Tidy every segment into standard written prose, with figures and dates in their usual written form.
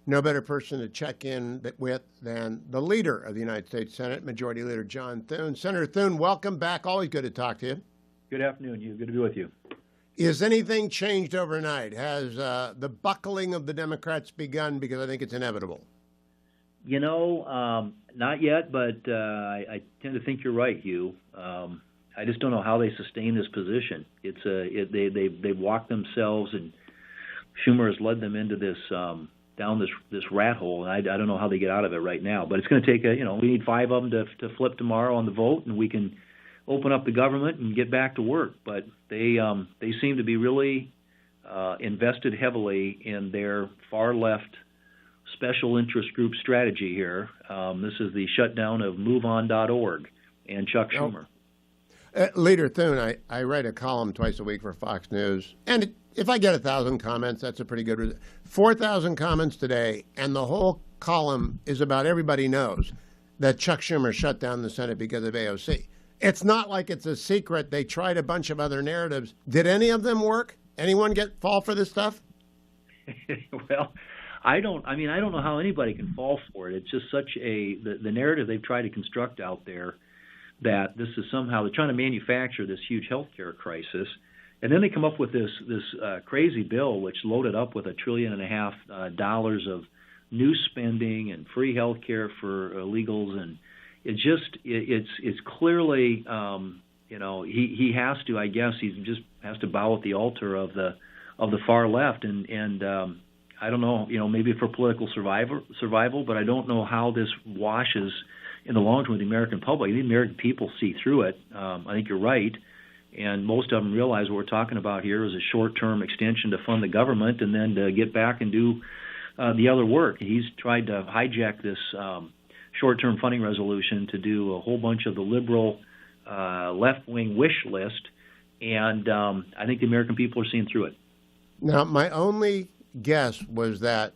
No better person to check in with than the leader of the United States Senate, Majority Leader John Thune. Senator Thune, welcome back. Always good to talk to you. Good afternoon, Hugh. Good to be with you. Is anything changed overnight? Has the buckling of the Democrats begun? Because I think it's inevitable. Not yet, but I tend to think you're right, Hugh. I just don't know how they sustain this position. They've walked themselves, and Schumer has led them into this down this rat hole, and I don't know how they get out of it right now. But it's going to take we need 5 of them to flip tomorrow on the vote, and we can open up the government and get back to work. But they seem to be really invested heavily in their far left special interest group strategy here. This is the shutdown of MoveOn.org and Chuck Schumer. Leader Thune, I write a column twice a week for Fox News, and if I get 1,000 comments, that's a pretty good result. 4,000 comments today, and the whole column is about everybody knows that Chuck Schumer shut down the Senate because of AOC. It's not like it's a secret. They tried a bunch of other narratives. Did any of them work? Anyone fall for this stuff? Well, I don't know how anybody can fall for it. It's just such the narrative they've tried to construct out there that this is somehow they're trying to manufacture this huge healthcare crisis, and then they come up with this crazy bill which loaded up with $1.5 trillion of new spending and free healthcare for illegals, and it's clearly he has to, I guess he just has to bow at the altar of the far left, and I don't know, maybe for political survival, but I don't know how this washes in the long term with the American public. The American people see through it. I think you're right, and most of them realize what we're talking about here is a short-term extension to fund the government and then to get back and do the other work. He's tried to hijack this short-term funding resolution to do a whole bunch of the liberal left-wing wish list, and I think the American people are seeing through it. Now, my only guess was that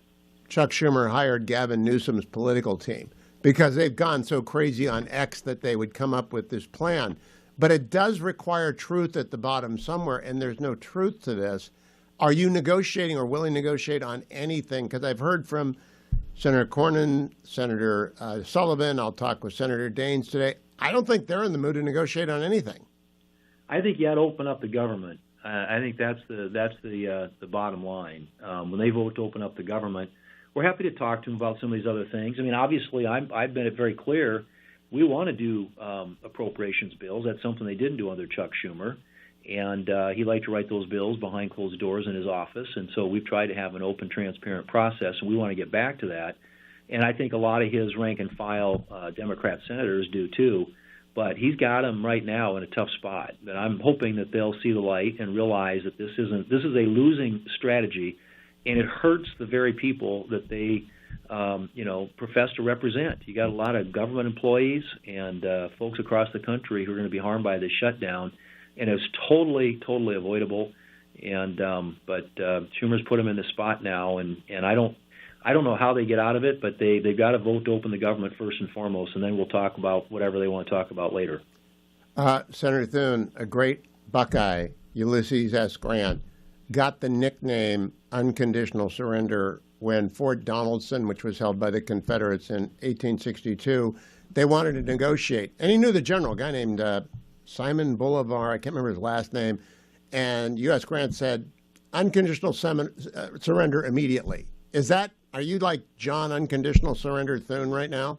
Chuck Schumer hired Gavin Newsom's political team because they've gone so crazy on X that they would come up with this plan. But it does require truth at the bottom somewhere, and there's no truth to this. Are you negotiating or willing to negotiate on anything? Because I've heard from Senator Cornyn, Senator Sullivan. I'll talk with Senator Daines today. I don't think they're in the mood to negotiate on anything. I think you got to open up the government. I think that's the bottom line. When they vote to open up the government, we're happy to talk to them about some of these other things. I mean, obviously, I've been very clear. We want to do appropriations bills. That's something they didn't do under Chuck Schumer, and he liked to write those bills behind closed doors in his office. And so we've tried to have an open, transparent process, and we want to get back to that. And I think a lot of his rank and file Democrat senators do too. But he's got them right now in a tough spot. And I'm hoping that they'll see the light and realize that this is a losing strategy, and it hurts the very people that they profess to represent. You got a lot of government employees and folks across the country who are going to be harmed by this shutdown, and it's totally avoidable. And but Schumer's put them in this spot now, and I don't know how they get out of it, but they've got to vote to open the government first and foremost, and then we'll talk about whatever they want to talk about later. Senator Thune, a great Buckeye, Ulysses S. Grant, got the nickname Unconditional Surrender when Fort Donelson, which was held by the Confederates in 1862, they wanted to negotiate. And he knew the general, a guy named Simon Bolivar, I can't remember his last name, and U.S. Grant said, unconditional surrender immediately. Are you like John Unconditional Surrender Thune right now?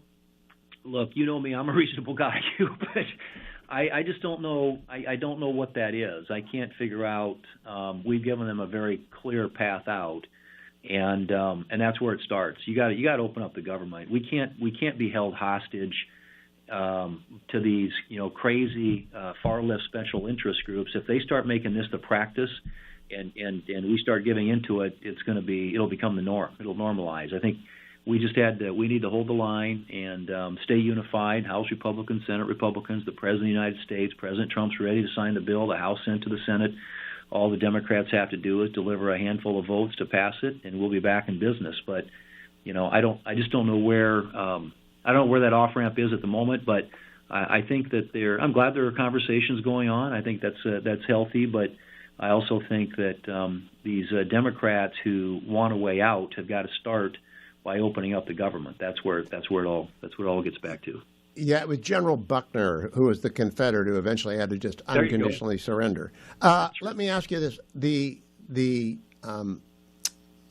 Look, you know me, I'm a reasonable guy, but I just don't know. I don't know what that is. I can't figure out. We've given them a very clear path out, and that's where it starts. You got to open up the government. We can't be held hostage to these crazy far left special interest groups. If they start making this the practice, and we start giving into it, it'll become the norm. It'll normalize. I think we need to hold the line and stay unified. House Republicans, Senate Republicans, the President of the United States, President Trump's ready to sign the bill. The House sent to the Senate. All the Democrats have to do is deliver a handful of votes to pass it, and we'll be back in business. But I just don't know where that off ramp is at the moment. But I think that I'm glad there are conversations going on. I think that's healthy, but I also think that these Democrats who want a way out have got to start by opening up the government. That's where it all gets back to. Yeah, it was General Buckner, who was the Confederate, who eventually had to just unconditionally surrender. Let me ask you this: the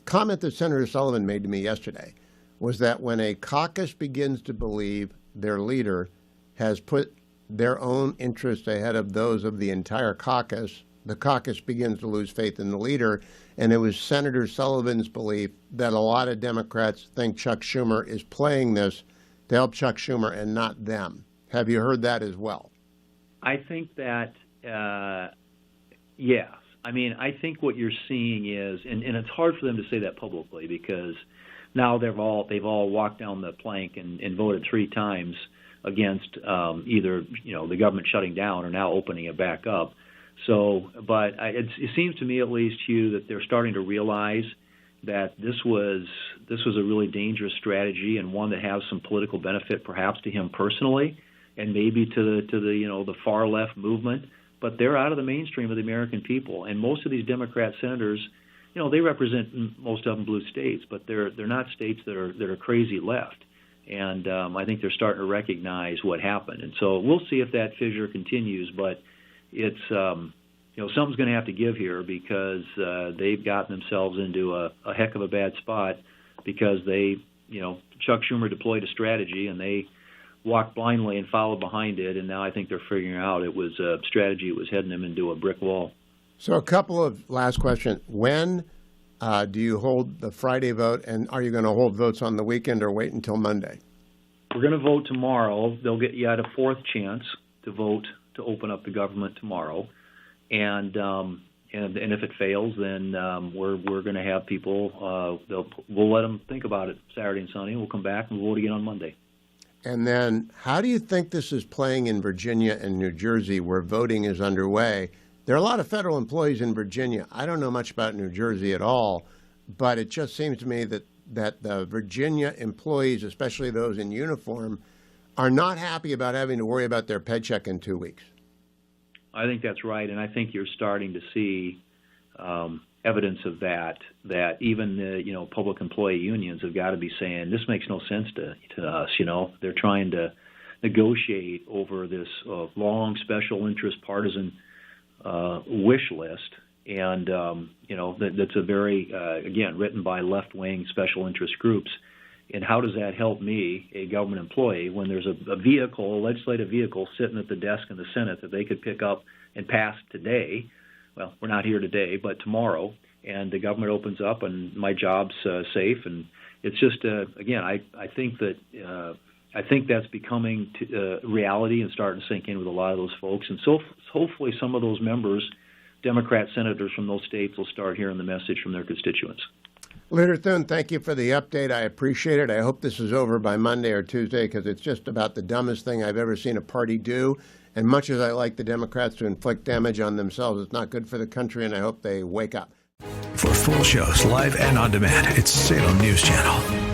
comment that Senator Sullivan made to me yesterday was that when a caucus begins to believe their leader has put their own interests ahead of those of the entire caucus, the caucus begins to lose faith in the leader. And it was Senator Sullivan's belief that a lot of Democrats think Chuck Schumer is playing this to help Chuck Schumer and not them. Have you heard that as well? I think that, yes. I mean, I think what you're seeing is, and it's hard for them to say that publicly because now they've all walked down the plank and voted 3 times against either the government shutting down or now opening it back up. So, but it seems to me at least, Hugh, that they're starting to realize that this was a really dangerous strategy and one that has some political benefit, perhaps to him personally, and maybe to the far left movement. But they're out of the mainstream of the American people, and most of these Democrat senators, they represent most of them blue states, but they're not states that are crazy left. And I think they're starting to recognize what happened, and so we'll see if that fissure continues. But it's something's going to have to give here because they've gotten themselves into a heck of a bad spot because Chuck Schumer deployed a strategy and they walked blindly and followed behind it, and now I think they're figuring out it was a strategy that was heading them into a brick wall. So a couple of last questions. When do you hold the Friday vote, and are you going to hold votes on the weekend or wait until Monday? We're going to vote tomorrow. They'll get you a 4th chance to vote to open up the government tomorrow, and if it fails, then we're going to have people. We'll let them think about it Saturday and Sunday. We'll come back and vote again on Monday. And then, how do you think this is playing in Virginia and New Jersey, where voting is underway? There are a lot of federal employees in Virginia. I don't know much about New Jersey at all, but it just seems to me that the Virginia employees, especially those in uniform, are not happy about having to worry about their paycheck in 2 weeks. I think that's right, and I think you're starting to see evidence of that even the public employee unions have got to be saying this makes no sense to us. They're trying to negotiate over this long special interest partisan wish list, and that's a very again written by left-wing special interest groups. And how does that help me, a government employee, when there's a legislative vehicle sitting at the desk in the Senate that they could pick up and pass today? Well, we're not here today, but tomorrow, and the government opens up and my job's safe. And it's just, again, I think that's becoming reality and starting to sink in with a lot of those folks. And so hopefully some of those members, Democrat senators from those states, will start hearing the message from their constituents. Leader Thune, thank you for the update. I appreciate it. I hope this is over by Monday or Tuesday because it's just about the dumbest thing I've ever seen a party do. And much as I like the Democrats to inflict damage on themselves, it's not good for the country, and I hope they wake up. For full shows, live and on demand, it's Salem News Channel.